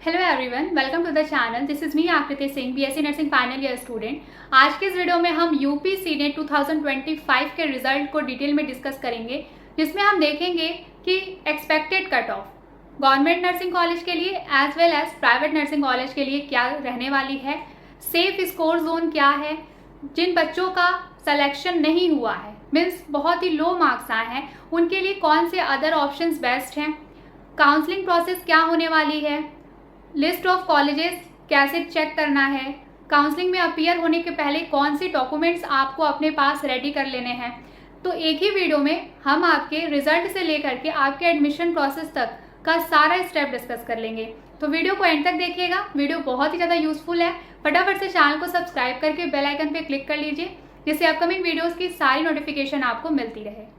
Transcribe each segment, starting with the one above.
Hello everyone, welcome to the channel. This is me Akriti Singh, BSc nursing final year student. आज के इस video में हम यूपी सीनेट 2025 के रिजल्ट को डिटेल में डिस्कस करेंगे, जिसमें हम देखेंगे कि expected cut off government nursing college के लिए as well as private nursing college के लिए क्या रहने वाली है, सेफ स्कोर जोन क्या है, जिन बच्चों का सिलेक्शन नहीं हुआ है, मीन्स बहुत ही लो मार्क्स आए हैं, उनके लिए कौन से अदर ऑप्शंस बेस्ट हैं, काउंसलिंग प्रोसेस क्या होने वाली है, लिस्ट ऑफ कॉलेजेस कैसे चेक करना है, काउंसलिंग में अपीयर होने के पहले कौन से डॉक्यूमेंट्स आपको अपने पास रेडी कर लेने हैं। तो एक ही वीडियो में हम आपके रिजल्ट से लेकर के आपके एडमिशन प्रोसेस तक का सारा स्टेप डिस्कस कर लेंगे। तो वीडियो को एंड तक देखिएगा, वीडियो बहुत ही ज़्यादा यूजफुल है। फटाफट से चैनल को सब्सक्राइब करके बेल आइकन पे क्लिक कर लीजिए, जिससे अपकमिंग वीडियोस की सारी नोटिफिकेशन आपको मिलती रहे।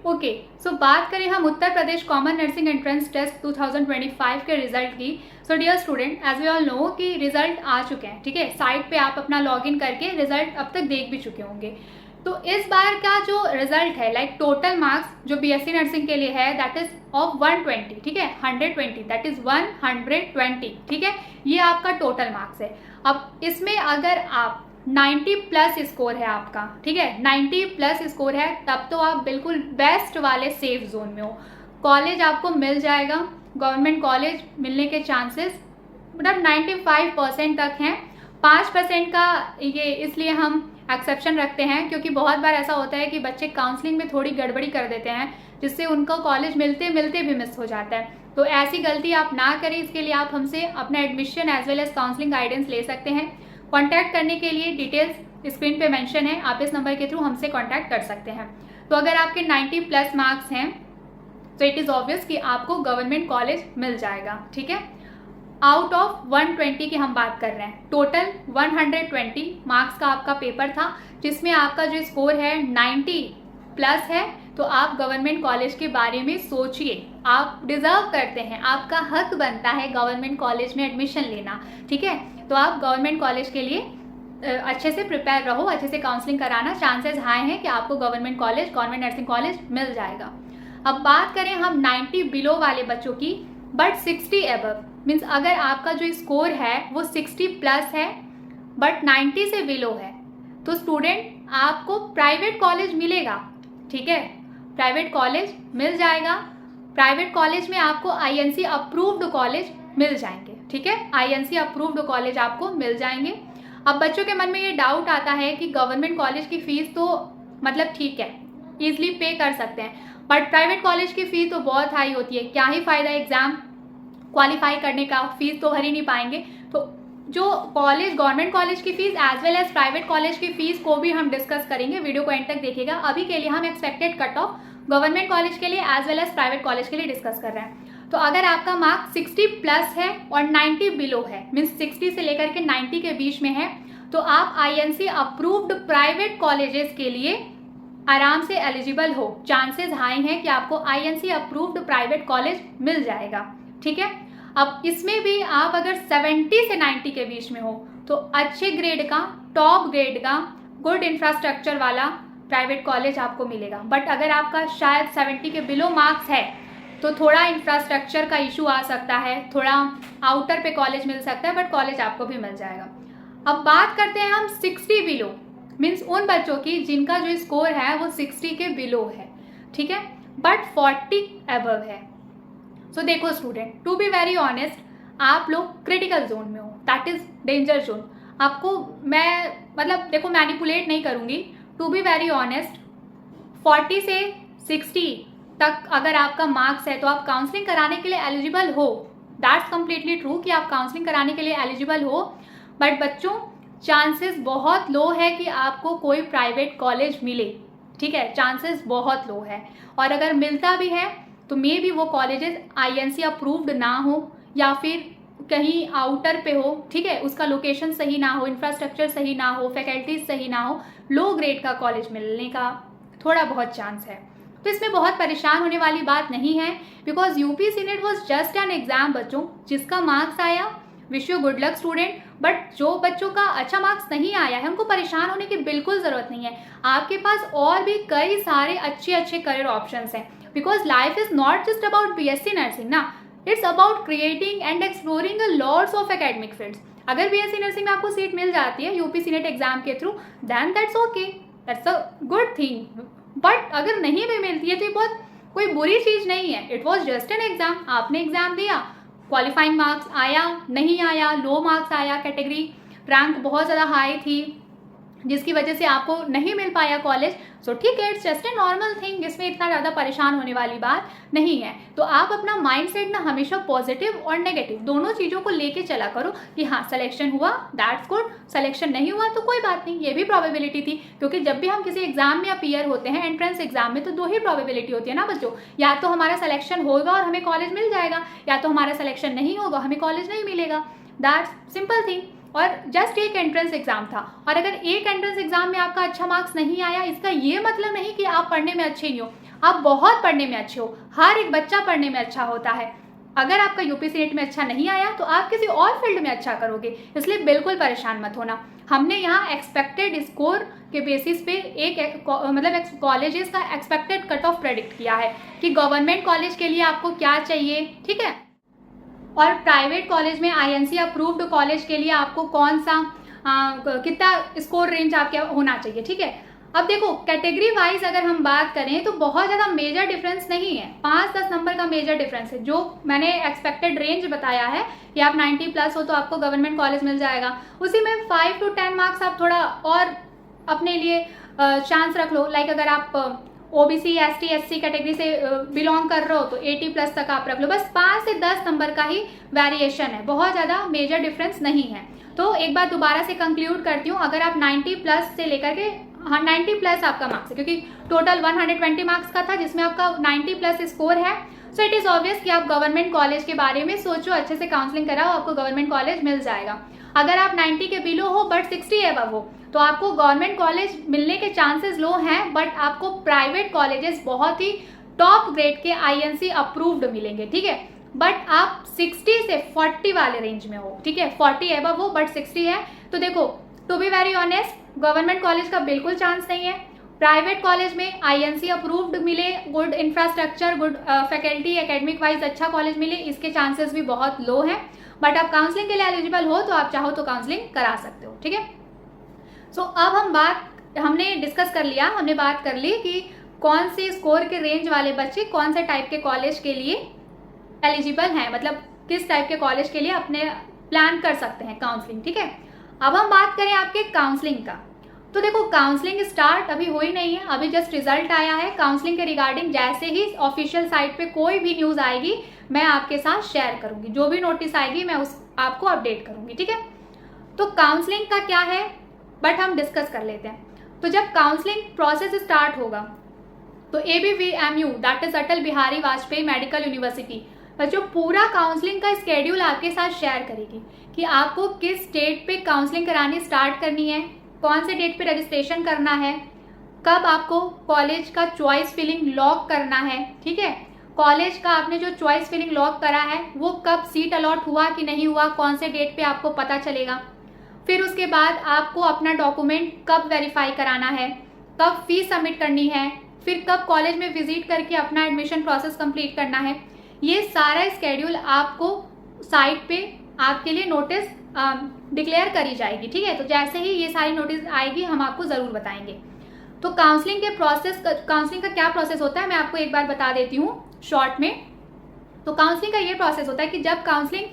ओके, सो बात करें हम Uttar Pradesh common nursing entrance test 2025 के रिजल्ट की। So dear student, as we all know कि रिजल्ट आ चुके हैं, ठीक है। साइट पे आप अपना लॉगिन करके रिजल्ट अब तक देख भी चुके होंगे। तो इस बार का जो रिजल्ट है, लाइक टोटल मार्क्स जो बीएससी नर्सिंग के लिए है, दैट इज ऑफ 120, ठीक है, 120, दैट इज 120, ठीक है, ये आपका टोटल मार्क्स है। अब इसमें अगर आप 90 प्लस स्कोर है आपका, ठीक है, 90 प्लस स्कोर है, तब तो आप बिल्कुल बेस्ट वाले सेफ जोन में हो। कॉलेज आपको मिल जाएगा, गवर्नमेंट कॉलेज मिलने के चांसेस मतलब 95% तक हैं। 5% का ये इसलिए हम एक्सेप्शन रखते हैं, क्योंकि बहुत बार ऐसा होता है कि बच्चे काउंसलिंग में थोड़ी गड़बड़ी कर देते हैं, जिससे उनका कॉलेज मिलते मिलते भी मिस हो जाता है। तो ऐसी गलती आप ना करें, इसके लिए आप हमसे अपना admission as well as counselling guidance ले सकते हैं। कांटेक्ट करने के लिए डिटेल्स स्क्रीन पे मेंशन है, आप इस नंबर के थ्रू हमसे कांटेक्ट कर सकते हैं। तो अगर आपके 90 प्लस मार्क्स हैं तो इट इज़ ऑब्वियस कि आपको गवर्नमेंट कॉलेज मिल जाएगा, ठीक है। आउट ऑफ 120 की हम बात कर रहे हैं, टोटल 120 मार्क्स का आपका पेपर था, जिसमें आपका जो स्कोर है 90 प्लस है। तो आप गवर्नमेंट कॉलेज के बारे में सोचिए, आप डिजर्व करते हैं, आपका हक बनता है गवर्नमेंट कॉलेज में एडमिशन लेना, ठीक है। तो आप गवर्नमेंट कॉलेज के लिए अच्छे से प्रिपेयर रहो, अच्छे से काउंसलिंग कराना, चांसेस हाई हैं कि आपको government college, government nursing college मिल जाएगा। अब बात करें हम 90 बिलो वाले बच्चों की, बट 60 एबव, मीन्स अगर आपका जो स्कोर है वो 60 प्लस है बट 90 से बिलो है, तो स्टूडेंट आपको प्राइवेट कॉलेज मिलेगा, ठीक है, प्राइवेट कॉलेज मिल जाएगा। प्राइवेट कॉलेज में आपको आईएनसी अप्रूव्ड कॉलेज मिल जाएंगे, ठीक है, आईएनसी अप्रूव्ड कॉलेज आपको मिल जाएंगे। अब बच्चों के मन में ये डाउट आता है कि गवर्नमेंट कॉलेज की फीस तो मतलब ठीक है, ईजिली पे कर सकते हैं, बट प्राइवेट कॉलेज की फीस तो बहुत हाई होती है, क्या ही फायदा एग्जाम क्वालिफाई करने का, फीस तो भर ही नहीं पाएंगे। तो जो कॉलेज, गवर्नमेंट कॉलेज की fees as well as private college की फीस को भी हम डिस्कस करेंगे, वीडियो को एंड तक देखिएगा। अभी के लिए हम expected cut off government college के लिए as well as private college के लिए डिस्कस कर रहे हैं। तो अगर आपका मार्क्स 60 प्लस है और 90 बिलो है, मीन्स 60 से लेकर के 90 के बीच में है, तो आप आईएनसी अप्रूव्ड प्राइवेट कॉलेजेस के लिए आराम से एलिजिबल हो। चांसेस हाई हैं कि आपको आईएनसी अप्रूव्ड प्राइवेट कॉलेज मिल जाएगा, ठीक है। अब इसमें भी आप अगर 70 से 90 के बीच में हो तो अच्छे ग्रेड का, टॉप ग्रेड का, गुड इंफ्रास्ट्रक्चर वाला प्राइवेट कॉलेज आपको मिलेगा। बट अगर आपका शायद 70 के बिलो मार्क्स है तो थोड़ा इंफ्रास्ट्रक्चर का इशू आ सकता है, थोड़ा आउटर पे कॉलेज मिल सकता है, बट कॉलेज आपको भी मिल जाएगा। अब बात करते हैं हम 60 बिलो, मीन्स उन बच्चों की जिनका जो स्कोर है वो 60 के बिलो है, ठीक है, बट 40 अबव है। सो देखो student, to be very honest, आप लोग क्रिटिकल जोन में हो, दैट इज डेंजर जोन। आपको मैं मतलब देखो मैनिपुलेट नहीं करूँगी, टू बी वेरी ऑनेस्ट, 40 से 60 तक अगर आपका मार्क्स है तो आप काउंसलिंग कराने के लिए एलिजिबल हो, दैट्स कम्प्लीटली ट्रू कि आप काउंसलिंग कराने के लिए एलिजिबल हो। बट बच्चों, चांसेस बहुत लो है कि आपको कोई प्राइवेट कॉलेज मिले, ठीक है, चांसेस बहुत लो है। और अगर मिलता भी है तो मे बी वो कॉलेजेस आईएनसी अप्रूव्ड ना हो, या फिर कहीं आउटर पे हो, ठीक है, उसका लोकेशन सही ना हो, इंफ्रास्ट्रक्चर सही ना हो, फैकल्टीज सही ना हो, लो ग्रेड का कॉलेज मिलने का थोड़ा बहुत चांस है। तो इसमें बहुत परेशान होने वाली बात नहीं है, because UP senate was just an exam बच्चों, जिसका मार्क्स आया, wish you good luck student. But जो बच्चों का अच्छा मार्क्स नहीं आया है उनको परेशान होने की बिल्कुल ज़रूरत नहीं है, आपके पास और भी कई सारे अच्छे अच्छे करियर ऑप्शंस हैं, because life is not just about BSc nursing ना, it's about creating and exploring a lots of academic fields. अगर बीएससी नर्सिंग में आपको सीट मिल जाती है यूपी सीनेट एग्जाम के through, then that's okay, that's a good thing. But अगर नहीं भी मिलती है तो ये बहुत कोई बुरी चीज़ नहीं है। It was just an exam, आपने एग्जाम दिया, क्वालिफाइंग मार्क्स आया नहीं आया, लो मार्क्स आया, कैटेगरी रैंक बहुत ज़्यादा हाई थी जिसकी वजह से आपको नहीं मिल पाया कॉलेज, सो ठीक है, it's just a normal thing, इसमें इतना ज़्यादा परेशान होने वाली बात नहीं है। तो आप अपना माइंड सेट ना हमेशा पॉजिटिव और नेगेटिव दोनों चीज़ों को लेके चला करो कि हाँ सिलेक्शन हुआ दैट्स गुड, सिलेक्शन नहीं हुआ तो कोई बात नहीं, ये भी प्रोबेबिलिटी थी। क्योंकि जब भी हम किसी एग्जाम में अपीयर होते हैं एंट्रेंस एग्जाम में, तो दो ही प्रोबेबिलिटी होती है ना बच्चों, या तो हमारा सिलेक्शन होगा और हमें कॉलेज मिल जाएगा, या तो हमारा सिलेक्शन नहीं होगा हमें कॉलेज नहीं मिलेगा, दैट्स सिंपल थिंग। और जस्ट एक एंट्रेंस एग्जाम था, और अगर एक एंट्रेंस एग्जाम में आपका अच्छा मार्क्स नहीं आया, इसका ये मतलब नहीं कि आप पढ़ने में अच्छे नहीं हो, आप बहुत पढ़ने में अच्छे हो, हर एक बच्चा पढ़ने में अच्छा होता है। अगर आपका यूपी सीनेट में अच्छा नहीं आया तो आप किसी और फील्ड में अच्छा करोगे, इसलिए बिल्कुल परेशान मत होना। हमने यहाँ एक्सपेक्टेड स्कोर के बेसिस पे एक मतलब कॉलेजेस का एक्सपेक्टेड कट ऑफ प्रेडिक्ट किया है कि गवर्नमेंट कॉलेज के लिए आपको क्या चाहिए, ठीक है, और प्राइवेट कॉलेज में आईएनसी अप्रूव्ड कॉलेज के लिए आपको कौन सा कितना स्कोर रेंज आपके होना चाहिए, ठीक है। अब देखो कैटेगरी वाइज अगर हम बात करें तो बहुत ज़्यादा मेजर डिफरेंस नहीं है, 5-10 नंबर का मेजर डिफरेंस है। जो मैंने एक्सपेक्टेड रेंज बताया है कि आप 90 प्लस हो तो आपको गवर्नमेंट कॉलेज मिल जाएगा, उसी में 5 to 10 मार्क्स आप थोड़ा और अपने लिए चांस रख लो। लाइक अगर आप ओबीसी एसटी एससी कैटेगरी से बिलोंग कर रहे हो तो 80 प्लस तक आप रख लो, बस 5 से 10 नंबर का ही वेरिएशन है, बहुत ज़्यादा मेजर डिफरेंस नहीं है। तो एक बार दोबारा से कंक्लूड करती हूँ, अगर आप 90 प्लस से लेकर के 90 प्लस आपका मार्क्स है, क्योंकि टोटल 120 मार्क्स का था जिसमें आपका 90 प्लस स्कोर है, सो इट इज़ ऑब्वियस कि आप गवर्नमेंट कॉलेज के बारे में सोचो, अच्छे से काउंसलिंग कराओ, आपको गवर्नमेंट कॉलेज मिल जाएगा। अगर आप 90 के बिलो हो बट 60 एबव हो तो आपको गवर्नमेंट कॉलेज मिलने के चांसेस लो हैं, बट आपको प्राइवेट कॉलेजेस बहुत ही टॉप ग्रेड के आईएनसी अप्रूव्ड मिलेंगे, ठीक है। बट आप 60 से 40 वाले रेंज में हो, ठीक है, 40 एबव हो बट 60 है, तो देखो to be very honest government college का बिल्कुल चांस नहीं है। प्राइवेट कॉलेज में आईएनसी अप्रूव्ड मिले, good infrastructure, good faculty, academic wise अच्छा कॉलेज मिले, इसके चांसेस भी बहुत लो हैं। बट आप काउंसलिंग के लिए एलिजिबल हो तो आप चाहो तो काउंसलिंग करा सकते हो, ठीक है। सो अब हमने डिस्कस कर लिया, हमने बात कर ली कि कौन से स्कोर के रेंज वाले बच्चे कौन से टाइप के कॉलेज के लिए एलिजिबल हैं, मतलब किस टाइप के कॉलेज के लिए अपने प्लान कर सकते हैं काउंसलिंग, ठीक है। अब हम बात करें आपके काउंसलिंग का, तो देखो काउंसलिंग स्टार्ट अभी हुई नहीं है, अभी जस्ट रिजल्ट आया है। काउंसलिंग के रिगार्डिंग जैसे ही ऑफिशियल साइट पे कोई भी न्यूज़ आएगी मैं आपके साथ शेयर करूंगी, जो भी नोटिस आएगी मैं आपको अपडेट करूंगी, ठीक है। तो काउंसलिंग का क्या है बट हम डिस्कस कर लेते हैं। तो जब काउंसलिंग प्रोसेस स्टार्ट होगा तो ABVMU that is Atal Bihari Vajpayee medical university बच्चों पूरा काउंसलिंग का स्केड्यूल आपके साथ शेयर करेगी कि आपको किस डेट पे काउंसलिंग करानी स्टार्ट करनी है, कौन से डेट पे रजिस्ट्रेशन करना है, कब आपको कॉलेज का चॉइस फिलिंग लॉक करना है, ठीक है। कॉलेज का आपने जो चॉइस फिलिंग लॉक करा है वो कब सीट अलॉट हुआ कि नहीं हुआ, कौन से डेट पे आपको पता चलेगा। फिर उसके बाद आपको अपना डॉक्यूमेंट कब वेरीफाई कराना है, कब फीस सबमिट करनी है, फिर कब कॉलेज में विजिट करके अपना एडमिशन प्रोसेस कंप्लीट करना है। ये सारा स्केड्यूल आपको साइट पे आपके लिए नोटिस डिक्लेयर करी जाएगी, ठीक है। तो जैसे ही ये सारी नोटिस आएगी हम आपको ज़रूर बताएंगे। तो काउंसलिंग का क्या प्रोसेस होता है मैं आपको एक बार बता देती हूँ शॉर्ट में। तो काउंसलिंग का ये प्रोसेस होता है कि जब काउंसलिंग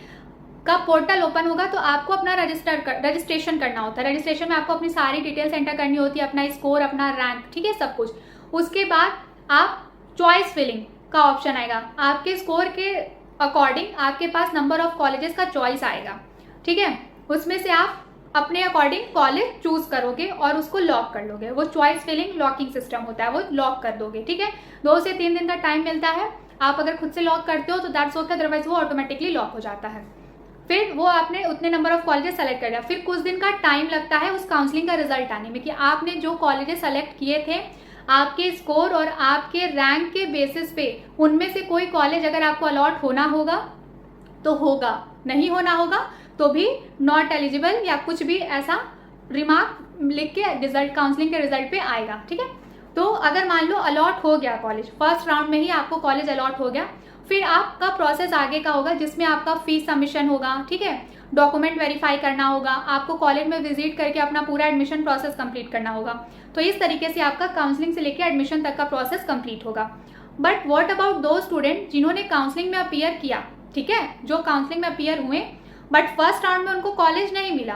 का पोर्टल ओपन होगा तो आपको अपना रजिस्ट्रेशन करना होता है। रजिस्ट्रेशन में आपको अपनी सारी डिटेल्स एंटर करनी होती है, अपना स्कोर, अपना रैंक, ठीक है, सब कुछ। उसके बाद आप चॉइस फिलिंग का ऑप्शन आएगा, आपके स्कोर के अकॉर्डिंग आपके पास नंबर ऑफ कॉलेजेस का चॉइस आएगा, ठीक है। उसमें से आप अपने अकॉर्डिंग कॉलेज चूज करोगे और उसको लॉक कर लोगे। वो चॉइस फिलिंग लॉकिंग सिस्टम होता है, वो लॉक कर दोगे, ठीक है। 2 से 3 दिन का टाइम मिलता है, आप अगर खुद से लॉक करते हो तो दैट्स ओके, अदरवाइज वो ऑटोमेटिकली लॉक हो जाता है। फिर वो आपने उतने नंबर ऑफ कॉलेजेस सेलेक्ट कर लिया, फिर कुछ दिन का टाइम लगता है उस काउंसलिंग का रिजल्ट आने में कि आपने जो कॉलेजेस सेलेक्ट किए थे आपके स्कोर और आपके रैंक के बेसिस पे उनमें से कोई कॉलेज अगर आपको अलॉट होना होगा तो होगा, नहीं होना होगा तो भी नॉट एलिजिबल या कुछ भी ऐसा रिमार्क लिख के रिजल्ट काउंसलिंग के रिजल्ट पे आएगा, ठीक है। तो अगर मान लो अलॉट हो गया कॉलेज, फर्स्ट राउंड में ही आपको कॉलेज अलॉट हो गया, फिर आपका प्रोसेस आगे का होगा जिसमें आपका फीस सबमिशन होगा, ठीक है, डॉक्यूमेंट वेरीफाई करना होगा, आपको कॉलेज में विजिट करके अपना पूरा एडमिशन प्रोसेस कंप्लीट करना होगा। तो इस तरीके से आपका काउंसलिंग से लेकर एडमिशन तक का प्रोसेस कंप्लीट होगा। बट व्हाट अबाउट दो स्टूडेंट जिन्होंने काउंसलिंग में अपीयर किया, ठीक है, जो काउंसलिंग में अपीयर हुए बट फर्स्ट राउंड में उनको कॉलेज नहीं मिला।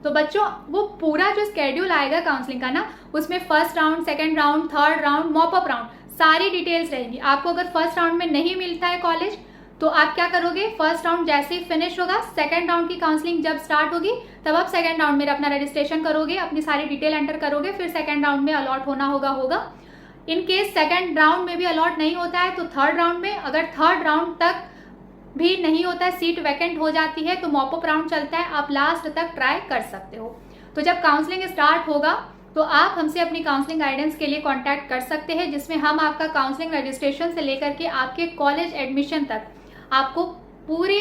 तो बच्चों वो पूरा जो स्केड्यूल आएगा काउंसलिंग का ना, उसमें first round, second round, third round, mop up round, सारी डिटेल्स रहेंगी। आपको अगर फर्स्ट राउंड में नहीं मिलता है कॉलेज तो आप क्या करोगे, फर्स्ट राउंड जैसे ही फिनिश होगा, सेकंड राउंड की काउंसलिंग जब स्टार्ट होगी तब आप सेकंड राउंड में अपना रजिस्ट्रेशन करोगे, अपनी सारी डिटेल एंटर करोगे, फिर सेकंड राउंड में अलॉट होना होगा। इन केस सेकंड राउंड में भी अलॉट नहीं होता है तो थर्ड राउंड में, अगर थर्ड राउंड तक भी नहीं होता है, सीट वैकेंट हो जाती है, तो मॉपअप राउंड चलता है, आप लास्ट तक ट्राई कर सकते हो। तो जब काउंसलिंग स्टार्ट होगा तो आप हमसे अपनी काउंसलिंग गाइडेंस के लिए कांटेक्ट कर सकते हैं, जिसमें हम आपका काउंसलिंग रजिस्ट्रेशन से लेकर के आपके कॉलेज एडमिशन तक आपको पूरी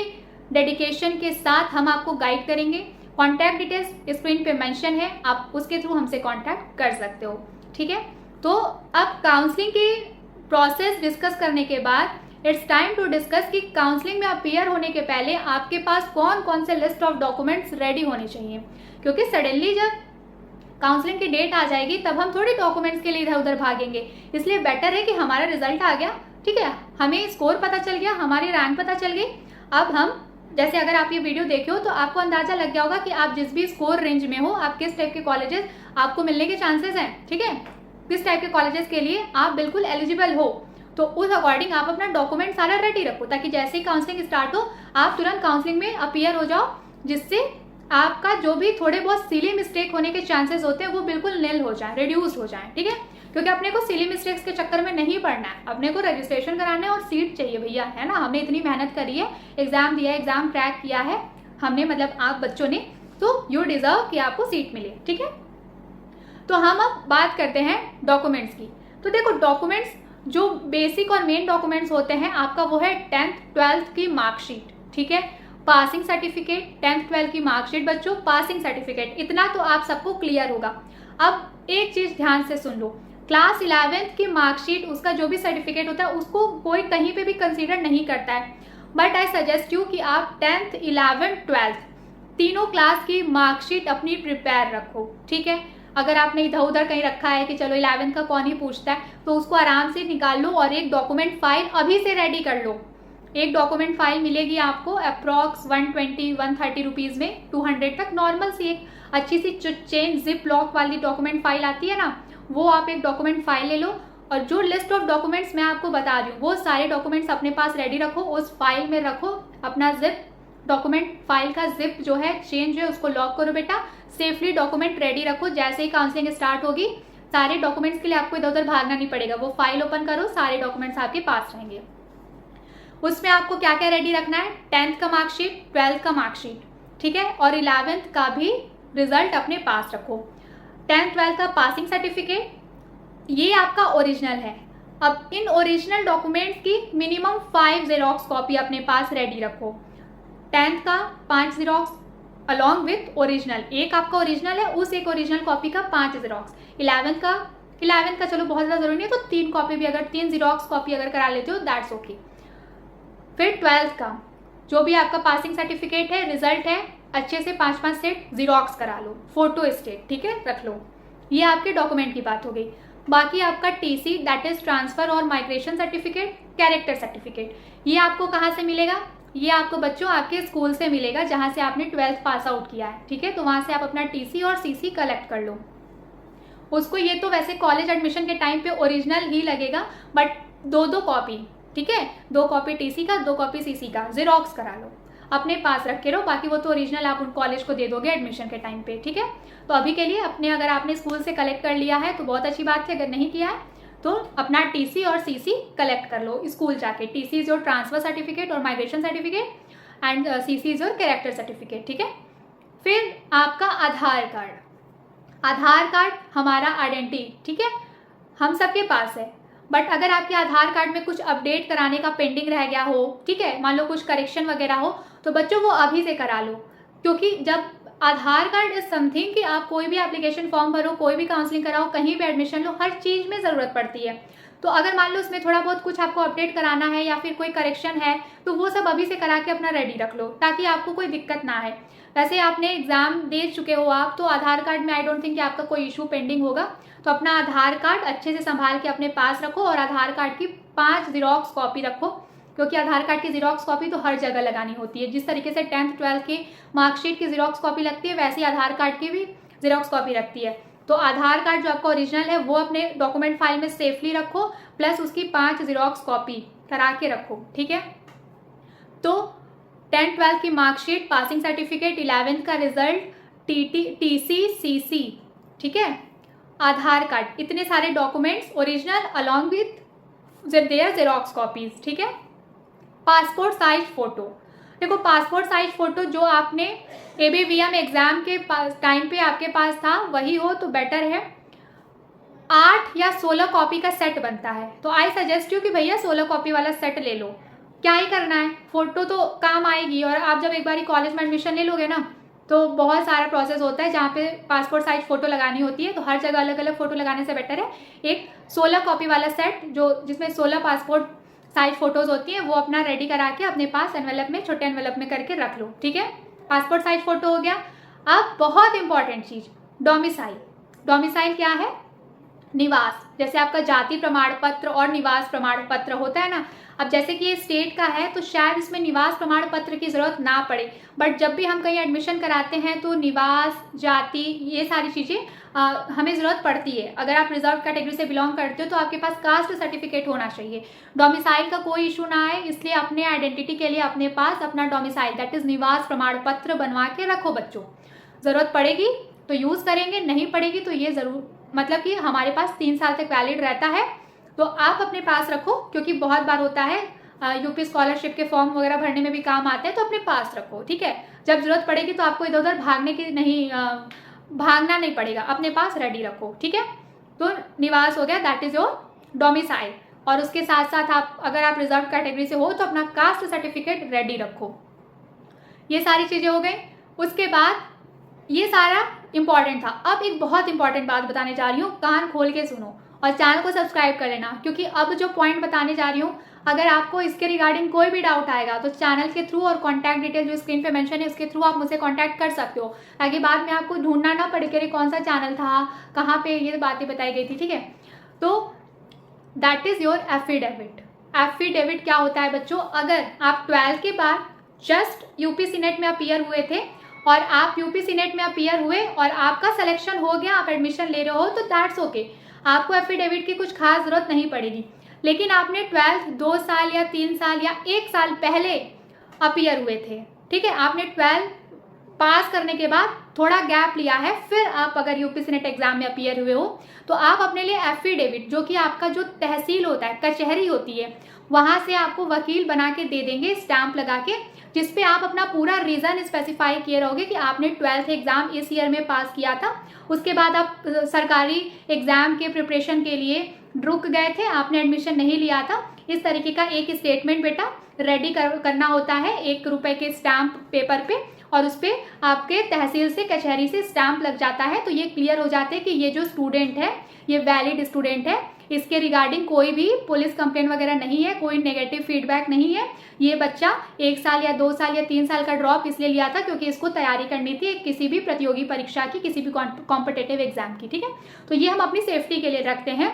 डेडिकेशन के साथ हम आपको गाइड करेंगे। कॉन्टैक्ट डिटेल्स स्क्रीन पे मेंशन है, आप उसके थ्रू हमसे कॉन्टैक्ट कर सकते हो, ठीक है। तो अब काउंसलिंग की प्रोसेस डिस्कस करने के बाद इट्स टाइम टू डिस्कस कि काउंसलिंग में अपीयर होने के पहले आपके पास कौन कौन से लिस्ट ऑफ डॉक्यूमेंट्स रेडी होने चाहिए, क्योंकि सडनली जब काउंसलिंग की डेट आ जाएगी तब हम थोड़ी डॉक्यूमेंट्स के लिए इधर उधर भागेंगे। इसलिए बेटर है कि हमारा रिजल्ट आ गया, ठीक है, हमें स्कोर पता चल गया, हमारी रैंक पता चल गई। अब हम जैसे अगर आप ये वीडियो देखे हो तो आपको अंदाजा लग गया होगा कि आप जिस भी स्कोर रेंज में हो, आप किस टाइप के कॉलेजेस आपको मिलने के चांसेस हैं, ठीक है, किस टाइप के कॉलेजेस के लिए आप बिल्कुल एलिजिबल हो। तो उस अकॉर्डिंग आप अपना डॉक्यूमेंट सारा रेडी रखो, ताकि जैसे ही काउंसलिंग स्टार्ट हो आप तुरंत काउंसलिंग में अपीयर हो जाओ, जिससे आपका जो भी थोड़े बहुत सिली मिस्टेक होने के चांसेस होते हैं वो बिल्कुल निल हो जाए, रिड्यूस हो जाए, ठीक है। क्योंकि अपने को सिली मिस्टेक्स के चक्कर में नहीं पड़ना है, अपने को रजिस्ट्रेशन कराना है और सीट चाहिए भैया, है ना। हमने इतनी मेहनत करी है, एग्जाम दिया है, एग्जाम क्रैक किया है हमने, मतलब आप बच्चों ने, तो यू डिजर्व कि आपको सीट मिले, ठीक है। तो हम अब बात करते हैं डॉक्यूमेंट्स की। तो देखो डॉक्यूमेंट्स जो बेसिक और मेन डॉक्यूमेंट्स होते हैं आपका वो है 10th 12th की मार्कशीट, ठीक है, पासिंग सर्टिफिकेट, 10th 12th की मार्कशीट बच्चों, पासिंग सर्टिफिकेट, इतना तो आप सबको क्लियर होगा। अब एक चीज ध्यान से सुन लो, क्लास 11th की मार्कशीट, उसका जो भी सर्टिफिकेट होता है उसको कोई कहीं पे भी कंसीडर नहीं करता है, बट आई सजेस्ट यू कि आप 10th 11th 12th तीनों क्लास की मार्कशीट अपनी प्रिपेयर रखो, ठीक है। अगर आपने इधर उधर कहीं रखा है कि चलो 11th का कौन ही पूछता है, तो उसको आराम से निकाल लो और एक डॉक्यूमेंट फाइल अभी से रेडी कर लो। एक डॉक्यूमेंट फाइल मिलेगी आपको अप्रॉक्स 120-130 रुपीज़ में, 200 तक, नॉर्मल सी एक अच्छी सी चेन जिप लॉक वाली डॉक्यूमेंट फाइल आती है ना, वो आप एक डॉक्यूमेंट फाइल ले लो और जो लिस्ट ऑफ डॉक्यूमेंट्स मैं आपको बता रही हूँ वो सारे डॉक्यूमेंट्स अपने पास रेडी रखो, उस फाइल में रखो अपना जिप, डॉक्यूमेंट फाइल का जिप जो है, चेन जो है, उसको लॉक करो बेटा, सेफली डॉक्यूमेंट रेडी रखो। जैसे ही काउंसलिंग स्टार्ट होगी सारे डॉक्यूमेंट्स के लिए आपको इधर उधर भागना नहीं पड़ेगा, वो फाइल ओपन करो, सारे डॉक्यूमेंट्स आपके पास रहेंगे। उसमें आपको क्या क्या रेडी रखना है, 10th का मार्कशीट, 12th का मार्कशीट, ठीक है, और 11th का भी रिजल्ट अपने पास रखो। 10th 12th का पासिंग सर्टिफिकेट ये आपका ओरिजिनल है। अब इन ओरिजिनल डॉक्यूमेंट्स की मिनिमम 5 जेरोक्स कॉपी अपने पास रेडी रखो। 10th का 5 जेरोक्स अलॉन्ग विथ ओरिजिनल, एक आपका ओरिजिनल है, उस एक ओरिजिनल कॉपी का 5 जेरोक्स। 11th का चलो बहुत ज़्यादा जरूरी नहीं है, तो 3 कॉपी भी, अगर 3 जेरोक्स कॉपी अगर करा लेते हो दैट्स ओके। फिर 12th का जो भी आपका पासिंग सर्टिफिकेट है, रिजल्ट है, अच्छे से 5-5 सेट जेरोक्स करा लो, फोटो स्टेट, ठीक है, रख लो। ये आपके डॉक्यूमेंट की बात हो गई। बाकी आपका टीसी दैट इज ट्रांसफर और माइग्रेशन सर्टिफिकेट, कैरेक्टर सर्टिफिकेट, ये आपको कहाँ से मिलेगा, ये आपको बच्चों आपके स्कूल से मिलेगा जहाँ से आपने 12th पास आउट किया है, ठीक है। तो वहाँ से आप अपना टीसी और सीसी कलेक्ट कर लो उसको। ये तो वैसे कॉलेज एडमिशन के टाइम पे ओरिजिनल ही लगेगा, बट 2-2 कॉपी, ठीक है, 2 कॉपी टीसी का, 2 कॉपी सीसी का, जेरोक्स करा लो, अपने पास रख के रहो। बाकी वो तो ओरिजिनल आप उन कॉलेज को दे दोगे एडमिशन के टाइम पे, ठीक है। तो अभी के लिए अपने, अगर आपने स्कूल से कलेक्ट कर लिया है तो बहुत अच्छी बात है, अगर नहीं किया है तो अपना टीसी और सीसी कलेक्ट कर लो स्कूल जाके। TC is your transfer certificate और migration certificate and CC is your character certificate, ठीक है। फिर आपका आधार कार्ड हमारा आइडेंटिटी, ठीक है, हम सबके पास है, बट अगर आपके आधार कार्ड में कुछ अपडेट कराने का पेंडिंग रह गया हो, ठीक है, मान लो कुछ करेक्शन वगैरह हो, तो बच्चों वो अभी से करा लो। क्योंकि जब आधार कार्ड इज समथिंग कि आप कोई भी एप्लीकेशन फॉर्म भरो, कोई भी काउंसलिंग कराओ, कहीं भी एडमिशन लो, हर चीज़ में ज़रूरत पड़ती है। तो अगर मान लो उसमें थोड़ा बहुत कुछ आपको अपडेट कराना है या फिर कोई करेक्शन है तो वो सब अभी से करा के अपना रेडी रख लो ताकि आपको कोई दिक्कत ना आए। वैसे आपने एग्जाम दे चुके हो आप, तो आधार कार्ड में आई डोंट थिंक कि आपका कोई इशू पेंडिंग होगा। तो अपना आधार कार्ड अच्छे से संभाल के अपने पास रखो और आधार कार्ड की 5 जीरोक्स कॉपी रखो, क्योंकि आधार कार्ड की जीरोक्स कॉपी तो हर जगह लगानी होती है। जिस तरीके से 10th 12th की मार्कशीट की जीरोक्स कॉपी लगती है वैसे ही आधार कार्ड की भी जीरोक्स कॉपी लगती है। तो आधार कार्ड जो आपका ओरिजिनल है वो अपने डॉक्यूमेंट फाइल में सेफली रखो, प्लस उसकी 5 जीरोक्स कॉपी करा के रखो, ठीक है। तो 10th 12th की मार्कशीट, पासिंग सर्टिफिकेट, 11th का रिजल्ट, TC CC, ठीक है, आधार कार्ड, इतने सारे documents original along with their xerox copies, ठीक है। पासपोर्ट साइज फोटो, देखो पासपोर्ट साइज फोटो जो आपने ABVM एग्जाम के टाइम पे आपके पास था वही हो तो बेटर है। 8 या 16 कॉपी का सेट बनता है, तो आई सजेस्ट यू कि भैया 16 कॉपी वाला सेट ले लो। क्या ही करना है, फोटो तो काम आएगी, और आप जब एक बार कॉलेज में एडमिशन ले लोगे ना तो बहुत सारा प्रोसेस होता है जहाँ पे पासपोर्ट साइज फोटो लगानी होती है, तो हर जगह अलग अलग फोटो लगाने से बेटर है एक 16 कॉपी वाला सेट जो जिसमें 16 पासपोर्ट साइज फोटोज होती हैं वो अपना रेडी करा के अपने पास एनवेलप में, छोटे एनवेलप में करके रख लो, ठीक है। पासपोर्ट साइज फोटो हो गया। अब बहुत इंपॉर्टेंट चीज, डोमिसाइल। डोमिसाइल क्या है? निवास। जैसे आपका जाति प्रमाण पत्र और निवास प्रमाण पत्र होता है ना, अब जैसे कि ये स्टेट का है तो शायद इसमें निवास प्रमाण पत्र की जरूरत ना पड़े, बट जब भी हम कहीं एडमिशन कराते हैं तो निवास, जाति, ये सारी चीजें हमें ज़रूरत पड़ती है। अगर आप रिजर्व कैटेगरी से बिलोंग करते हो तो आपके पास कास्ट सर्टिफिकेट होना चाहिए। डोमिसाइल का कोई इशू ना आए, इसलिए अपने आइडेंटिटी के लिए अपने पास अपना डोमिसाइल दैट इज निवास प्रमाण पत्र बनवा के रखो बच्चों। ज़रूरत पड़ेगी तो यूज़ करेंगे, नहीं पड़ेगी तो ये ज़रूर, मतलब कि हमारे पास 3 साल तक वैलिड रहता है, तो आप अपने पास रखो, क्योंकि बहुत बार होता है यूपी स्कॉलरशिप के फॉर्म वगैरह भरने में भी काम आते हैं, तो अपने पास रखो, ठीक है। जब जरूरत पड़ेगी तो आपको इधर उधर भागना नहीं पड़ेगा, अपने पास रेडी रखो, ठीक है। तो निवास हो गया, दैट इज योर डोमिसाइल। और उसके साथ साथ आप अगर आप रिजर्व कैटेगरी से हो तो अपना कास्ट सर्टिफिकेट रेडी रखो। ये सारी चीज़ें हो गई। उसके बाद ये सारा इंपॉर्टेंट था। अब एक बहुत इंपॉर्टेंट बात बताने जा रही हूँ, कान खोल के सुनो और चैनल को सब्सक्राइब कर लेना, क्योंकि अब जो पॉइंट बताने जा रही हूँ अगर आपको इसके रिगार्डिंग कोई भी डाउट आएगा तो चैनल के थ्रू और कॉन्टैक्ट डिटेल जो स्क्रीन पे मेंशन है उसके थ्रू आप मुझसे कॉन्टैक्ट कर सकते हो, ताकि बाद में आपको ढूंढना ना पड़े कि कौन सा चैनल था, कहाँ पे ये बातें बताई गई थी, ठीक है। तो that is your affidavit. Affidavit क्या होता है बच्चों? अगर आप 12th के बाद जस्ट यूपी सीनेट में अपीयर हुए थे और आप यूपी सीनेट में अपीयर हुए और आपका सिलेक्शन हो गया, आप एडमिशन ले रहे हो, तो दैट्स ओके, आपको एफिडेविट की कुछ खास जरूरत नहीं पड़ेगी। लेकिन आपने 12th 2 साल या 3 साल या 1 साल पहले अपीयर हुए थे, ठीक है, आपने 12th पास करने के बाद थोड़ा गैप लिया है, फिर आप अगर यूपी सीनेट एग्जाम में अपीयर हुए हो तो आप अपने लिए एफिडेविट, जो कि आपका जो तहसील होता है, कचहरी होती है, वहाँ से आपको वकील बना के दे देंगे स्टैंप लगा के, जिसपे आप अपना पूरा रीज़न स्पेसिफाई किए रहोगे कि आपने 12th एग्ज़ाम इस ईयर में पास किया था, उसके बाद आप सरकारी एग्ज़ाम के प्रिपरेशन के लिए रुक गए थे, आपने एडमिशन नहीं लिया था। इस तरीके का एक स्टेटमेंट बेटा रेडी करना होता है ₹1 के स्टैम्प पेपर पे, और उस पर आपके तहसील से, कचहरी से स्टैंप लग जाता है। तो ये क्लियर हो जाते हैं कि ये जो स्टूडेंट है ये वैलिड स्टूडेंट है, इसके रिगार्डिंग कोई भी पुलिस कंप्लेंट वगैरह नहीं है, कोई नेगेटिव फीडबैक नहीं है। ये बच्चा 1 साल या 2 साल या 3 साल का ड्रॉप इसलिए लिया था क्योंकि इसको तैयारी करनी थी किसी भी प्रतियोगी परीक्षा की, किसी भी कॉम्पिटिटिव एग्जाम की, ठीक है। तो ये हम अपनी सेफ्टी के लिए रखते हैं।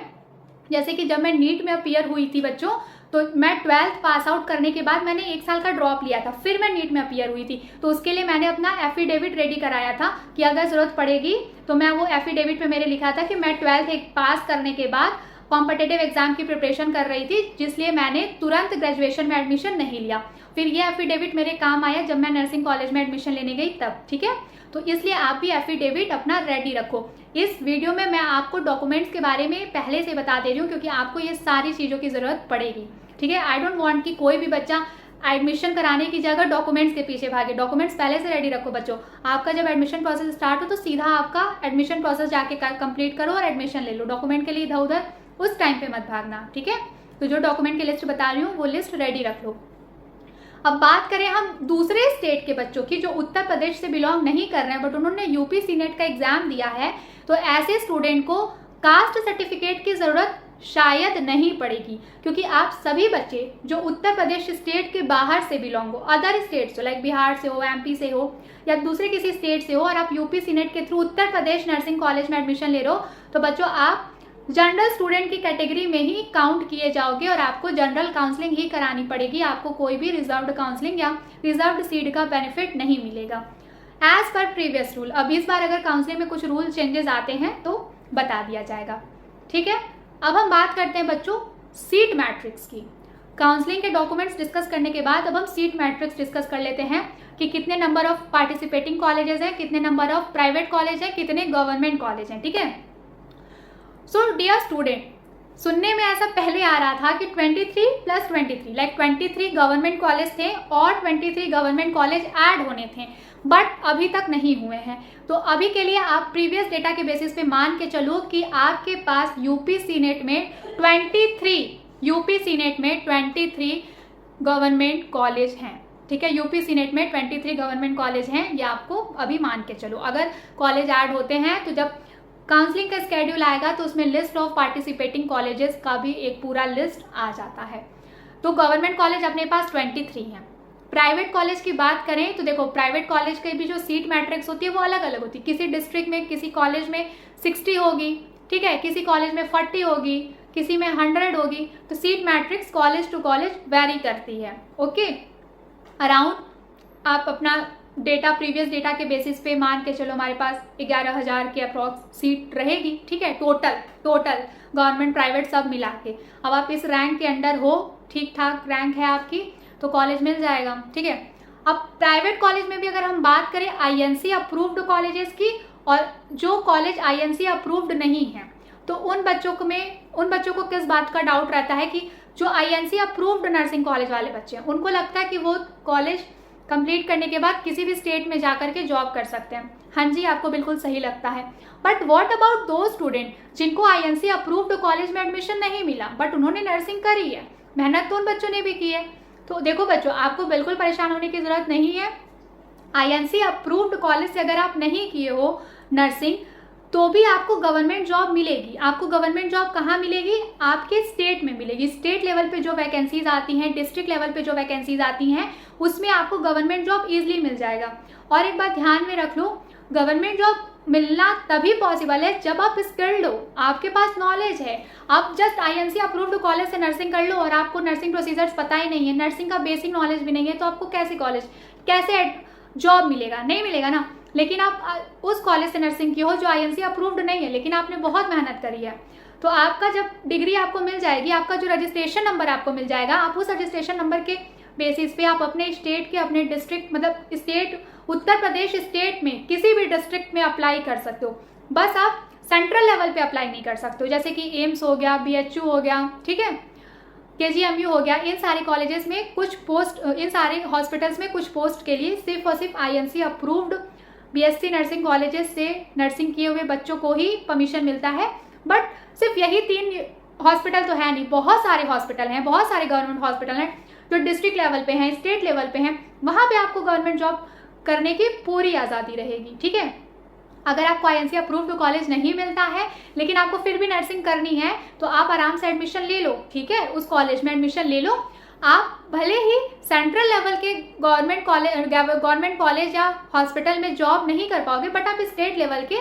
जैसे कि जब मैं नीट में अपीयर हुई थी बच्चों, तो मैं 12th पास आउट करने के बाद मैंने 1 साल का ड्रॉप लिया था, फिर मैं नीट में अपीयर हुई थी, तो उसके लिए मैंने अपना एफिडेविट रेडी कराया था कि अगर ज़रूरत पड़ेगी तो मैं वो एफिडेविट पे मेरे लिखा था कि मैं 12th पास करने के बाद कॉम्पिटिटिव एग्जाम की प्रिपरेशन कर रही थी, जिसलिए मैंने तुरंत ग्रेजुएशन में एडमिशन नहीं लिया। फिर ये एफिडेविट मेरे काम आया जब मैं नर्सिंग कॉलेज में एडमिशन लेने गई तब, ठीक है। तो इसलिए आप भी एफिडेविट अपना रेडी रखो। इस वीडियो में मैं आपको डॉक्यूमेंट्स के बारे में पहले से बता दे रही हूँ क्योंकि आपको ये सारी चीज़ों की ज़रूरत पड़ेगी, ठीक है। आई डोंट वांट कि कोई भी बच्चा एडमिशन कराने की जगह डॉक्यूमेंट्स के पीछे भागे। डॉक्यूमेंट्स पहले से रेडी रखो बच्चों। आपका जब एडमिशन प्रोसेस स्टार्ट हो तो सीधा आपका एडमिशन प्रोसेस जाके कंप्लीट करो और एडमिशन ले लो। डॉक्यूमेंट के लिए इधर उधर उस टाइम पे मत भागना, ठीक है। तो जो डॉक्यूमेंट की लिस्ट बता रही हूँ वो लिस्ट रेडी रख लो। अब बात करें हम दूसरे स्टेट के बच्चों की जो उत्तर प्रदेश से बिलोंग नहीं कर रहे हैं बट उन्होंने यूपी सीनेट का एग्जाम दिया है, तो ऐसे स्टूडेंट को कास्ट सर्टिफिकेट की ज़रूरत शायद नहीं पड़ेगी, क्योंकि आप सभी बच्चे जो उत्तर प्रदेश स्टेट के बाहर से बिलोंग हो, अदर स्टेट से लाइक बिहार से हो, एमपी से हो या दूसरे किसी स्टेट से हो, और आप यूपी सीनेट के through Uttar Pradesh nursing college में एडमिशन ले रहे हो, तो बच्चों आप जनरल स्टूडेंट की कैटेगरी में ही काउंट किए जाओगे और आपको जनरल काउंसलिंग ही करानी पड़ेगी। आपको कोई भी रिजर्व्ड काउंसलिंग या रिजर्व्ड सीट का बेनिफिट नहीं मिलेगा एज पर प्रीवियस रूल। अब इस बार अगर काउंसलिंग में कुछ रूल चेंजेस आते हैं तो बता दिया जाएगा, ठीक है। अब हम बात करते हैं बच्चों सीट मैट्रिक्स की। काउंसलिंग के डॉक्यूमेंट्स डिस्कस करने के बाद अब हम सीट मैट्रिक्स डिस्कस कर लेते हैं कि कितने नंबर ऑफ पार्टिसिपेटिंग कॉलेजेस हैं, कितने नंबर ऑफ प्राइवेट कॉलेज हैं, कितने गवर्नमेंट कॉलेज हैं, ठीक है। सो डियर स्टूडेंट, सुनने में ऐसा पहले आ रहा था कि 23 + 23 लाइक 23 गवर्नमेंट कॉलेज थे और 23 गवर्नमेंट कॉलेज ऐड होने थे, बट अभी तक नहीं हुए हैं। तो अभी के लिए आप प्रीवियस डेटा के बेसिस पे मान के चलो कि आपके पास यूपी सीनेट में 23 गवर्नमेंट कॉलेज हैं, ठीक है। यूपी सीनेट में 23 गवर्नमेंट कॉलेज हैं, ये आपको अभी मान के चलो। अगर कॉलेज ऐड होते हैं तो जब काउंसलिंग का स्केड्यूल आएगा तो उसमें लिस्ट ऑफ पार्टिसिपेटिंग कॉलेजेस का भी एक पूरा लिस्ट आ जाता है। तो गवर्नमेंट कॉलेज अपने पास 23 हैं। प्राइवेट कॉलेज की बात करें तो देखो प्राइवेट कॉलेज की भी जो सीट मैट्रिक्स होती है वो अलग अलग होती है। किसी डिस्ट्रिक्ट में किसी कॉलेज में 60 होगी, ठीक है, किसी कॉलेज में 40 होगी, किसी में 100 होगी। तो seat matrix college to college vary करती है, ओके। अराउंड आप अपना डेटा प्रीवियस डेटा के बेसिस पे मान के चलो हमारे पास 11,000 की अप्रॉक्स सीट रहेगी, ठीक है, टोटल गवर्नमेंट प्राइवेट सब मिला के। अब आप इस रैंक के अंडर हो, ठीक ठाक रैंक है आपकी, तो कॉलेज मिल जाएगा, ठीक है। अब प्राइवेट कॉलेज में भी अगर हम बात करें आईएनसी अप्रूव्ड कॉलेजेस की, और जो कॉलेज आईएनसी अप्रूव्ड नहीं है तो उन बच्चों को किस बात का डाउट रहता है कि जो आईएनसी अप्रूव्ड नर्सिंग कॉलेज वाले बच्चे हैं उनको लगता है कि वो कॉलेज कंप्लीट करने के बाद किसी भी स्टेट में जाकर के जॉब कर सकते हैं। हाँ जी, आपको बिल्कुल सही लगता है, बट व्हाट अबाउट दो स्टूडेंट जिनको आईएनसी अप्रूव्ड कॉलेज में एडमिशन नहीं मिला बट उन्होंने नर्सिंग करी है, मेहनत तो उन बच्चों ने भी की है। तो देखो बच्चों, आपको बिल्कुल परेशान होने की जरूरत नहीं है। आईएनसी अप्रूव्ड कॉलेज से अगर आप नहीं किए हो नर्सिंग तो भी आपको गवर्नमेंट जॉब मिलेगी। आपको गवर्नमेंट जॉब कहाँ मिलेगी? आपके स्टेट में मिलेगी। स्टेट लेवल पे जो वैकेंसीज आती हैं, डिस्ट्रिक्ट लेवल पे जो वैकेंसीज आती हैं, उसमें आपको गवर्नमेंट जॉब ईजिली मिल जाएगा। और एक बात ध्यान में रख लो, गवर्नमेंट जॉब मिलना तभी पॉसिबल है जब आप स्किल्ड हो, आपके पास नॉलेज है। आप जस्ट आईएनसी अप्रूव्ड कॉलेज से नर्सिंग कर लो और आपको नर्सिंग प्रोसीजर्स पता ही नहीं है, नर्सिंग का बेसिक नॉलेज भी नहीं है, तो आपको कैसे जॉब मिलेगा? नहीं मिलेगा ना। लेकिन आप उस कॉलेज से नर्सिंग की हो जो आईएनसी अप्रूव्ड नहीं है, लेकिन आपने बहुत मेहनत करी है, तो आपका जब डिग्री आपको मिल जाएगी, आपका जो रजिस्ट्रेशन नंबर आपको मिल जाएगा, आप उस रजिस्ट्रेशन नंबर के बेसिस पे आप अपने स्टेट के, अपने डिस्ट्रिक्ट, मतलब स्टेट, उत्तर प्रदेश स्टेट में किसी भी डिस्ट्रिक्ट में अप्लाई कर सकते हो। बस आप सेंट्रल लेवल पे अप्लाई नहीं कर सकते हो, जैसे कि एम्स हो गया, बीएचयू हो गया, ठीक है, केजीएमयू हो गया। इन सारे कॉलेजेस में कुछ पोस्ट, इन सारे हॉस्पिटल्स में कुछ पोस्ट के लिए सिर्फ और सिर्फ INC approved BSc nursing colleges से नर्सिंग किए हुए बच्चों को ही परमिशन मिलता है। बट सिर्फ यही 3 हॉस्पिटल तो है नहीं, बहुत सारे हॉस्पिटल हैं, बहुत सारे गवर्नमेंट हॉस्पिटल हैं जो डिस्ट्रिक्ट लेवल पे हैं, स्टेट लेवल पे हैं, वहाँ पे आपको गवर्नमेंट जॉब करने की पूरी आज़ादी रहेगी, ठीक है। अगर आपको आईएनसी अप्रूव्ड कॉलेज नहीं मिलता है लेकिन आपको फिर भी नर्सिंग करनी है तो आप आराम से एडमिशन ले लो, ठीक है, उस कॉलेज में एडमिशन ले लो। आप भले ही सेंट्रल लेवल के गवर्नमेंट कॉलेज या हॉस्पिटल में जॉब नहीं कर पाओगे, बट आप स्टेट लेवल के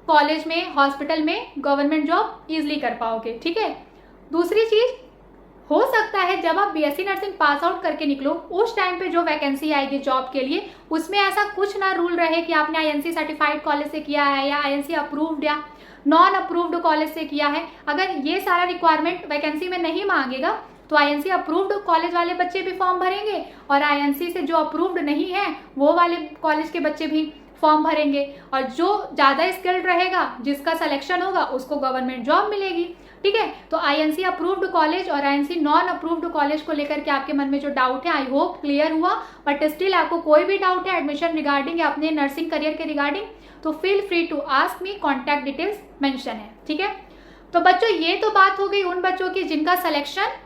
कॉलेज में, हॉस्पिटल में गवर्नमेंट जॉब ईजिली कर पाओगे, ठीक है। दूसरी चीज़, हो सकता है जब आप बीएससी नर्सिंग पास आउट करके निकलो उस टाइम पे जो वैकेंसी आएगी जॉब के लिए, उसमें ऐसा कुछ ना रूल रहे कि आपने आईएनसी सर्टिफाइड कॉलेज से किया है या आईएनसी अप्रूव्ड या नॉन अप्रूव्ड कॉलेज से किया है। अगर ये सारा रिक्वायरमेंट वैकेंसी में नहीं मांगेगा तो आईएनसी अप्रूव्ड कॉलेज वाले बच्चे भी फॉर्म भरेंगे और आईएनसी से जो अप्रूव्ड नहीं है वो वाले कॉलेज के बच्चे भी फॉर्म भरेंगे, और जो ज़्यादा स्किल्ड रहेगा, जिसका सिलेक्शन होगा, उसको गवर्नमेंट जॉब मिलेगी, ठीक है। तो आईएनसी अप्रूव्ड कॉलेज और आईएनसी नॉन अप्रूव्ड कॉलेज को लेकर के आपके मन में जो डाउट है, आई होप क्लियर हुआ। बट स्टिल आपको कोई भी डाउट है एडमिशन रिगार्डिंग या अपने नर्सिंग करियर के रिगार्डिंग, तो feel free to ask me, contact details mention है, ठीक है। तो बच्चों, ये तो बात हो गई उन बच्चों की जिनका सिलेक्शन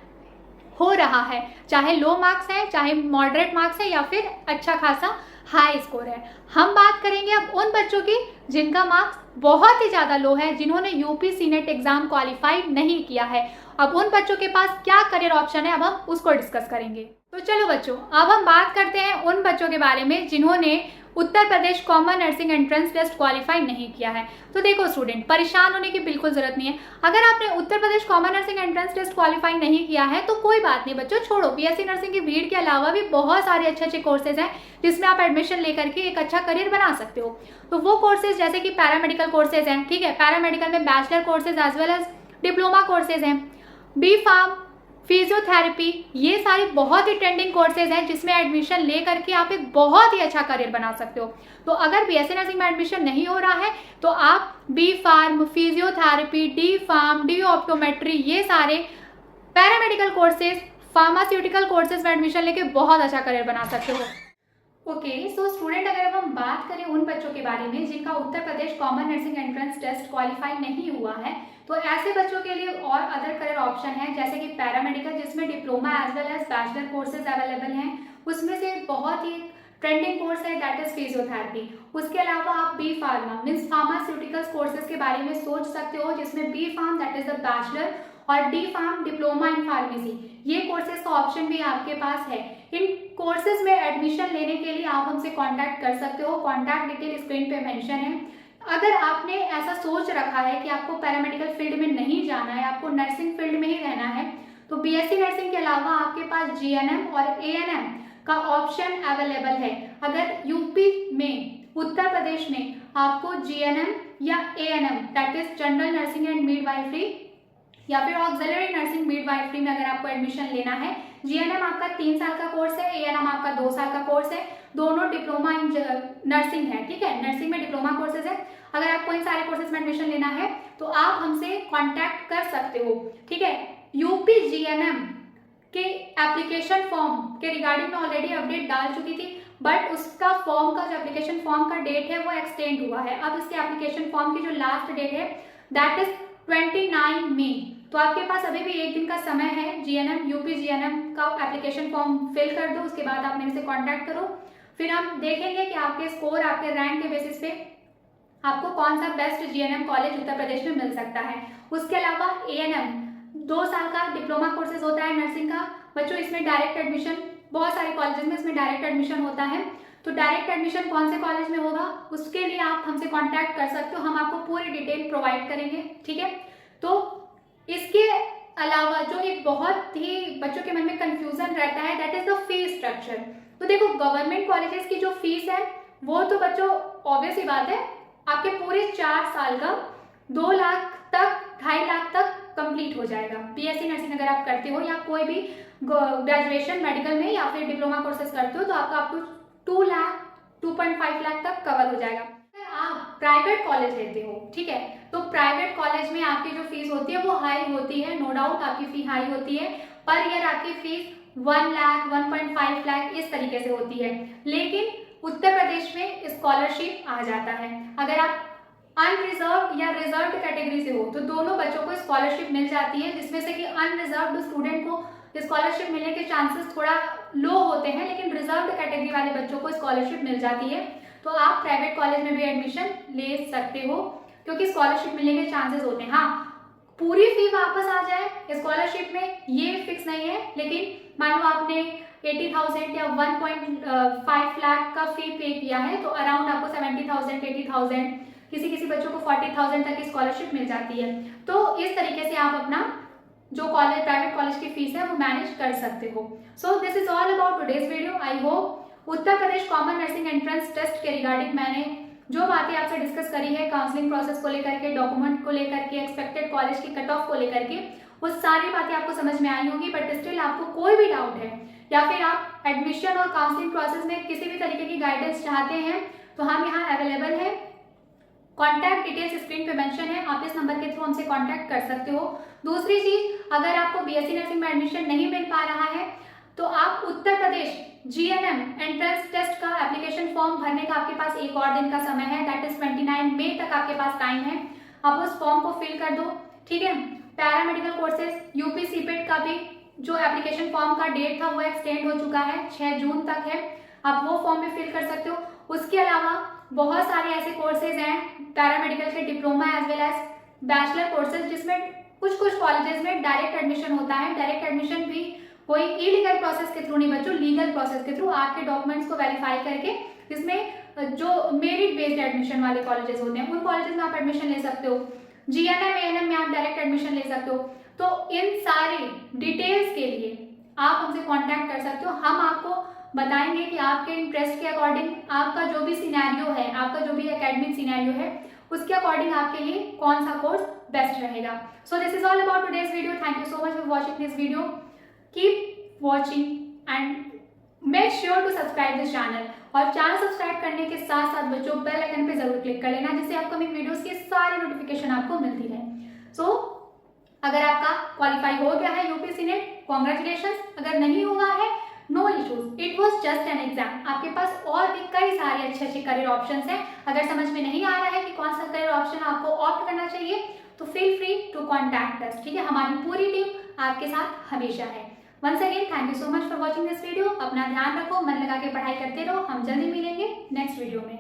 हो रहा है, चाहे लो मार्क्स है, चाहे मॉडरेट मार्क्स है, या फिर अच्छा खासा हाई स्कोर है। हम बात करेंगे अब उन बच्चों की जिनका मार्क्स बहुत ही ज़्यादा लो है, जिन्होंने यूपी सीनेट एग्जाम क्वालिफाई नहीं किया है। अब उन बच्चों के पास क्या करियर ऑप्शन है, अब हम उसको डिस्कस करेंगे। तो चलो बच्चों, अब हम बात करते हैं उन बच्चों के बारे में जिन्होंने Uttar Pradesh common nursing entrance test qualify नहीं किया है। तो देखो स्टूडेंट, परेशान होने की बिल्कुल जरूरत नहीं है। अगर आपने Uttar Pradesh common nursing entrance test qualify नहीं किया है तो कोई बात नहीं बच्चों, छोड़ो। बीएससी नर्सिंग की भीड़ के अलावा भी बहुत सारे अच्छे अच्छे कोर्सेज हैं जिसमें आप एडमिशन लेकर के एक अच्छा करियर बना सकते हो। तो वो कोर्सेज जैसे कि पैरामेडिकल कोर्सेज हैं, ठीक है, पैरामेडिकल में bachelor courses as well as diploma courses हैं, बी फार्म, फिजियोथेरेपी, ये सारी बहुत ही ट्रेंडिंग कोर्सेज हैं जिसमें एडमिशन ले करके आप एक बहुत ही अच्छा करियर बना सकते हो। तो अगर बीएससी नर्सिंग में एडमिशन नहीं हो रहा है तो आप B pharm, physiotherapy, D pharm, D optometry, ये सारे पैरामेडिकल कोर्सेज, फार्मास्यूटिकल कोर्सेज में एडमिशन लेके बहुत अच्छा करियर बना सकते हो। ओके, सो स्टूडेंट, अगर अब हम बात करें उन बच्चों के बारे में जिनका Uttar Pradesh common nursing entrance test qualify नहीं हुआ है, तो ऐसे बच्चों के लिए और अदर करियर ऑप्शन है जैसे कि पैरामेडिकल, जिसमें diploma as well as bachelor courses available हैं। उसमें से बहुत ही ट्रेंडिंग कोर्स है दैट इज फिजियोथेरेपी। उसके अलावा आप B pharma means pharmaceuticals courses के बारे में सोच सकते हो, जिसमें B pharm that is the bachelor और D pharm diploma in pharmacy, ये कोर्सेज का ऑप्शन भी आपके पास है। इन कोर्सेज में एडमिशन लेने के लिए आप हमसे कांटेक्ट कर सकते हो। कांटेक्ट डिटेल स्क्रीन पे मेंशन है। अगर आपने ऐसा सोच रखा है कि आपको पैरामेडिकल फील्ड में नहीं जाना है, आपको नर्सिंग फील्ड में ही रहना है, तो बीएससी नर्सिंग के अलावा आपके पास जीएनएम और एएनएम का ऑप्शन अवेलेबल है। अगर यूपी में, उत्तर प्रदेश में आपको जीएनएम या ANM that is general nursing and midwifery या फिर ऑक्सिलरी नर्सिंग मिडवाइफरी में अगर आपको एडमिशन लेना है, जीएनएम आपका 3 साल का कोर्स है, एएनएम आपका 2 साल का कोर्स है, दोनों डिप्लोमा इन नर्सिंग है, ठीक है, नर्सिंग में डिप्लोमा कोर्सेज है। अगर आपको इन सारे कोर्सेज में एडमिशन लेना है तो आप हमसे कांटेक्ट कर सकते हो, ठीक है। यूपी जीएनएम के एप्लीकेशन फॉर्म के रिगार्डिंग में ऑलरेडी अपडेट डाल चुकी थी, बट उसका फॉर्म का जो एप्लीकेशन फॉर्म का डेट है वो एक्सटेंड हुआ है। अब इसके एप्लीकेशन फॉर्म की जो लास्ट डेट है दैट इज 29 मई, तो आपके पास अभी भी एक दिन का समय है। जीएनएम, यूपी जीएनएम का एप्लीकेशन फॉर्म फिल कर दो, उसके बाद आप मेरे से कांटेक्ट करो, फिर हम देखेंगे कि आपके स्कोर, आपके रैंक के बेसिस पे आपको कौन सा best GNM college Uttar Pradesh में मिल सकता है। उसके अलावा एएनएम 2 साल का डिप्लोमा कोर्सेज होता है नर्सिंग का बच्चों, इसमें डायरेक्ट एडमिशन, बहुत सारे कॉलेजेस में इसमें डायरेक्ट एडमिशन होता है। तो डायरेक्ट एडमिशन कौन से कॉलेज में होगा उसके लिए आप हमसे कांटेक्ट कर सकते हो, हम आपको पूरी डिटेल प्रोवाइड करेंगे, ठीक है। तो इसके अलावा जो एक बहुत ही बच्चों के मन में कंफ्यूजन रहता है that is the fees structure. तो देखो, गवर्नमेंट कॉलेजेस की जो फीस है वो तो बच्चों ऑब्वियस ही बात है, आपके पूरे 4 साल का 2 लाख तक, 2.5 लाख तक कंप्लीट हो जाएगा। बीएससी नर्सिंग अगर आप करते हो या कोई भी ग्रेजुएशन मेडिकल में या फिर डिप्लोमा कोर्सेज करते हो तो आपको 2 लाख 2.5 लाख तक कवर हो जाएगा। आप प्राइवेट कॉलेज लेते हो, ठीक है, तो प्राइवेट कॉलेज में आपकी जो फीस होती है वो हाई होती है, नो डाउट आपकी फी हाई होती है। पर ईयर आपकी फीस 1 लाख 1.5 लाख इस तरीके से होती है। लेकिन उत्तर प्रदेश में स्कॉलरशिप आ जाता है। अगर आप अनरिजर्व या रिजर्व कैटेगरी से हो तो दोनों बच्चों को स्कॉलरशिप मिल जाती है, जिसमें से कि अनरिजर्व स्टूडेंट को स्कॉलरशिप मिलने के चांसेस थोड़ा लो होते हैं, लेकिन रिजर्व कैटेगरी वाले बच्चों को स्कॉलरशिप मिल जाती है। तो आप प्राइवेट कॉलेज में भी एडमिशन ले सकते हो क्योंकि स्कॉलरशिप मिलने के चांसेस होते हैं। हाँ, पूरी फी वापस आ जाए स्कॉलरशिप में ये फिक्स नहीं है, लेकिन मान लो आपने 80,000 या 1.5 लाख का फी पे किया है तो अराउंड आपको 70,000, 80,000, किसी बच्चों को 40,000 तक की स्कॉलरशिप मिल जाती है। तो इस तरीके से आप अपना जो कॉलेज, प्राइवेट कॉलेज की फीस है वो मैनेज कर सकते हो। So this is all about today's video. I hope Uttar Pradesh common nursing entrance test के रिगार्डिंग मैंने जो बातें आपसे डिस्कस करी है, काउंसलिंग प्रोसेस को लेकर के, डॉक्यूमेंट को लेकर के, एक्सपेक्टेड कॉलेज की कट ऑफ को लेकर के, वो सारी बातें आपको समझ में आई होगी। बट स्टिल आपको कोई भी डाउट है या फिर आप एडमिशन और काउंसलिंग प्रोसेस में किसी भी तरीके की गाइडेंस चाहते हैं तो हम यहाँ अवेलेबल है। कॉन्टैक्ट डिटेल्स स्क्रीन पे मेंशन है, आप इस नंबर के थ्रू हमसे कॉन्टैक्ट कर सकते हो। दूसरी चीज, अगर आपको बीएससी नर्सिंग में एडमिशन नहीं मिल पा रहा है तो आप Uttar Pradesh GNM entrance test का एप्लीकेशन फॉर्म भरने का आपके पास एक और दिन का समय है, दैट इज 29 मई तक आपके पास टाइम है। आप उस फॉर्म को फिल कर दो, ठीक है। पैरामेडिकल कोर्सेज यूपी सीपेट का भी जो एप्लीकेशन फॉर्म का डेट था वो एक्सटेंड हो चुका है, 6 जून तक है। आप वो फॉर्म भी फिल कर सकते हो। उसके अलावा बहुत सारे ऐसे कोर्सेज हैं पैरामेडिकल के, diploma as well as bachelor courses, जिसमें कुछ कॉलेजेस में डायरेक्ट एडमिशन होता है। डायरेक्ट एडमिशन भी कोई इलीगल प्रोसेस के थ्रू नहीं बच्चों, लीगल प्रोसेस के थ्रू आपके डॉक्यूमेंट्स को वेरीफाई करके, जिसमें जो मेरिट बेस्ड एडमिशन वाले कॉलेजेस होते हैं उन कॉलेजेस में आप एडमिशन ले सकते हो। GNM ANM में आप डायरेक्ट एडमिशन ले सकते हो। तो इन सारी डिटेल्स के लिए आप हमसे कांटेक्ट कर सकते हो। हम आपको बताएंगे कि आपके इंटरेस्ट के अकॉर्डिंग आपका जो भी सिनेरियो है, आपका जो भी एकेडमिक सिनेरियो है, उसके अकॉर्डिंग आपके लिए कौन सा कोर्स बेस्ट रहेगा। So this is all about today's video. Thank you so much for watching this video. Keep watching and make sure to subscribe this channel. और चैनल सब्सक्राइब करने के साथ साथ बच्चों बेल आइकन पे जरूर क्लिक कर लेना, जिससे अपकमिंग वीडियोस की सारी नोटिफिकेशन आपको मिलती रहे। सो अगर आपका क्वालिफाई हो गया है यूपी सीनेट, कॉन्ग्रेचुलेशन। अगर नहीं हुआ है, no issues, it was just an exam. आपके पास और भी कई सारे अच्छे अच्छे करियर ऑप्शंस हैं। अगर समझ में नहीं आ रहा है कि कौन सा करियर ऑप्शन आपको ऑप्ट करना चाहिए, तो feel free to contact us, ठीक है। हमारी पूरी टीम आपके साथ हमेशा है। Once again thank you so much for watching this video. अपना ध्यान रखो, मन लगा के पढ़ाई करते रहो। हम जल्दी मिलेंगे नेक्स्ट वीडियो में।